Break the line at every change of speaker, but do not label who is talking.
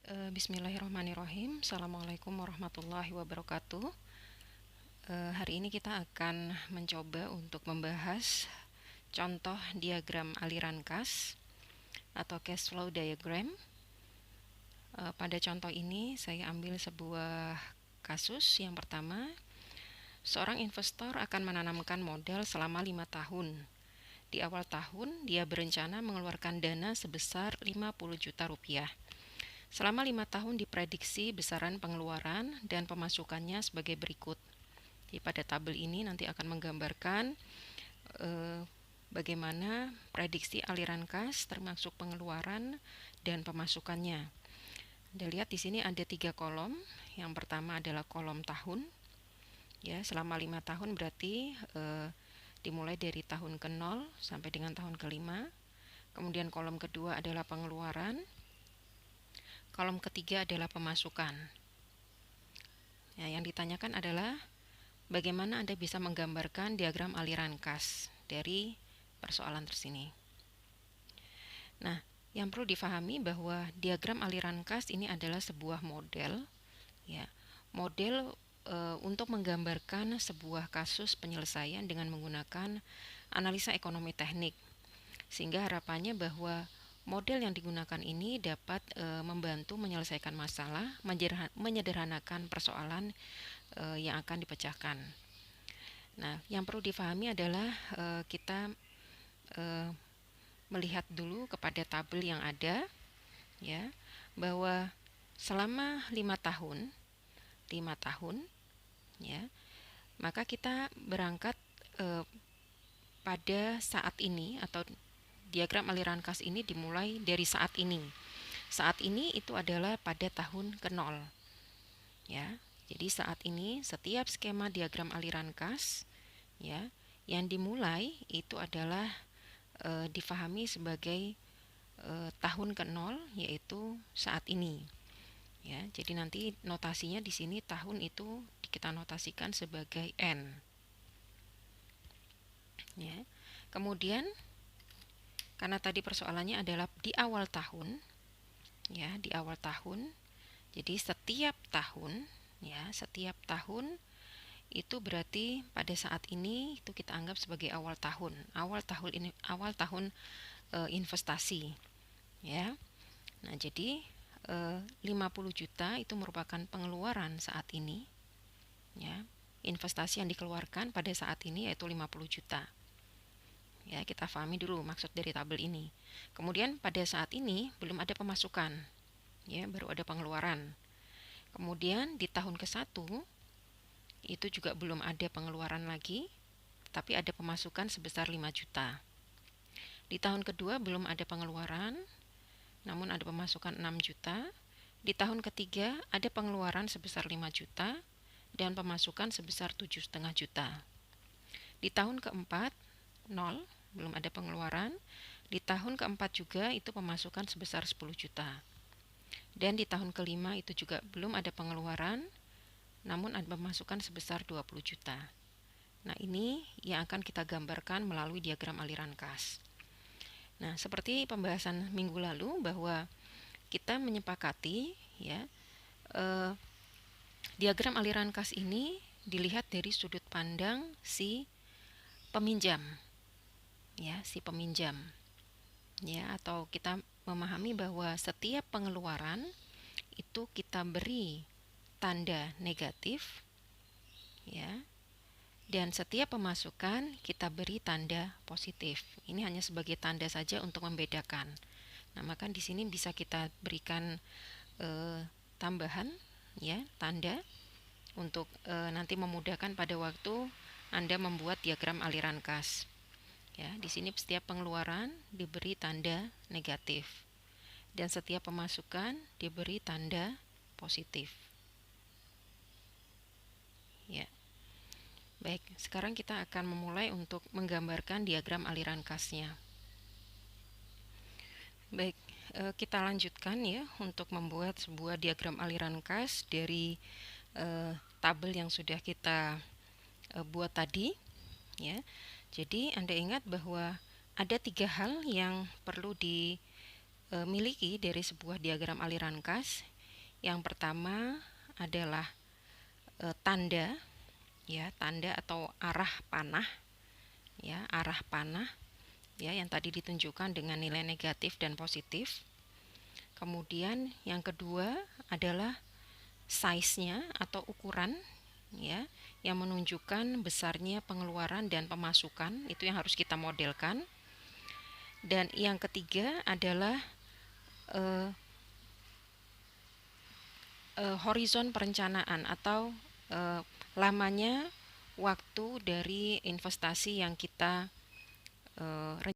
Bismillahirrahmanirrahim. Assalamualaikum warahmatullahi wabarakatuh. Hari ini kita akan mencoba untuk membahas contoh diagram aliran kas atau cash flow diagram. Pada contoh ini saya ambil sebuah kasus. Yang pertama, seorang investor akan menanamkan modal selama 5 tahun. Di awal tahun, dia berencana mengeluarkan dana sebesar 50 juta rupiah. Selama 5 tahun diprediksi besaran pengeluaran dan pemasukannya sebagai berikut. Pada tabel ini nanti akan menggambarkan bagaimana prediksi aliran kas termasuk pengeluaran dan pemasukannya. Anda lihat di sini ada 3 kolom. Yang pertama adalah kolom tahun. Ya, selama 5 tahun berarti dimulai dari tahun ke-0 sampai dengan tahun ke-5. Kemudian kolom kedua adalah pengeluaran. Kolom ketiga adalah pemasukan. Ya, yang ditanyakan adalah bagaimana Anda bisa menggambarkan diagram aliran kas dari persoalan tersini. Nah, yang perlu difahami bahwa diagram aliran kas ini adalah sebuah model, ya, model untuk menggambarkan sebuah kasus penyelesaian dengan menggunakan analisa ekonomi teknik, sehingga harapannya bahwa model yang digunakan ini dapat membantu menyelesaikan masalah, menyederhanakan persoalan yang akan dipecahkan. Nah, yang perlu difahami adalah kita melihat dulu kepada tabel yang ada, ya, bahwa selama 5 tahun, ya, maka kita berangkat pada saat ini atau diagram aliran kas ini dimulai dari saat ini. Saat ini itu adalah pada tahun ke-0. Ya. Jadi saat ini setiap skema diagram aliran kas, ya, yang dimulai itu adalah difahami sebagai tahun ke-0, yaitu saat ini. Ya, jadi nanti notasinya di sini tahun itu kita notasikan sebagai N. Ya. Kemudian karena tadi persoalannya adalah di awal tahun, ya, di awal tahun. Jadi setiap tahun, ya, setiap tahun itu berarti pada saat ini itu kita anggap sebagai awal tahun. Awal tahun investasi, ya. Nah, jadi 50 juta itu merupakan pengeluaran saat ini, ya. Investasi yang dikeluarkan pada saat ini yaitu 50 juta. Ya, kita pahami dulu maksud dari tabel ini. Kemudian pada saat ini belum ada pemasukan, ya, baru ada pengeluaran. Kemudian di tahun ke-1 itu juga belum ada pengeluaran lagi, tapi ada pemasukan sebesar 5 juta. Di tahun kedua belum ada pengeluaran, namun ada pemasukan 6 juta. Di tahun ketiga ada pengeluaran sebesar 5 juta dan pemasukan sebesar 7,5 juta. Di tahun keempat 0, belum ada pengeluaran. Di tahun keempat juga itu pemasukan sebesar 10 juta. Dan di tahun kelima itu juga belum ada pengeluaran, namun ada pemasukan sebesar 20 juta. Nah, ini yang akan kita gambarkan melalui diagram aliran kas. Nah, seperti pembahasan minggu lalu bahwa kita menyepakati, ya, diagram aliran kas ini dilihat dari sudut pandang si peminjam, ya, si peminjam, ya, atau kita memahami bahwa setiap pengeluaran itu kita beri tanda negatif, ya, dan setiap pemasukan kita beri tanda positif. Ini hanya sebagai tanda saja untuk membedakan. Nah, maka di sini bisa kita berikan tambahan, ya, tanda untuk nanti memudahkan pada waktu Anda membuat diagram aliran kas. Ya, di sini setiap pengeluaran diberi tanda negatif dan setiap pemasukan diberi tanda positif. Ya. Baik, sekarang kita akan memulai untuk menggambarkan diagram aliran kasnya. Baik, kita lanjutkan, ya, untuk membuat sebuah diagram aliran kas dari tabel yang sudah kita buat tadi, ya. Jadi Anda ingat bahwa ada 3 hal yang perlu dimiliki dari sebuah diagram aliran kas. Yang pertama adalah tanda, ya, tanda atau arah panah, ya, arah panah, ya, yang tadi ditunjukkan dengan nilai negatif dan positif. Kemudian yang kedua adalah size-nya atau ukuran, ya, yang menunjukkan besarnya pengeluaran dan pemasukan, itu yang harus kita modelkan. Dan yang ketiga adalah horizon perencanaan atau lamanya waktu dari investasi yang kita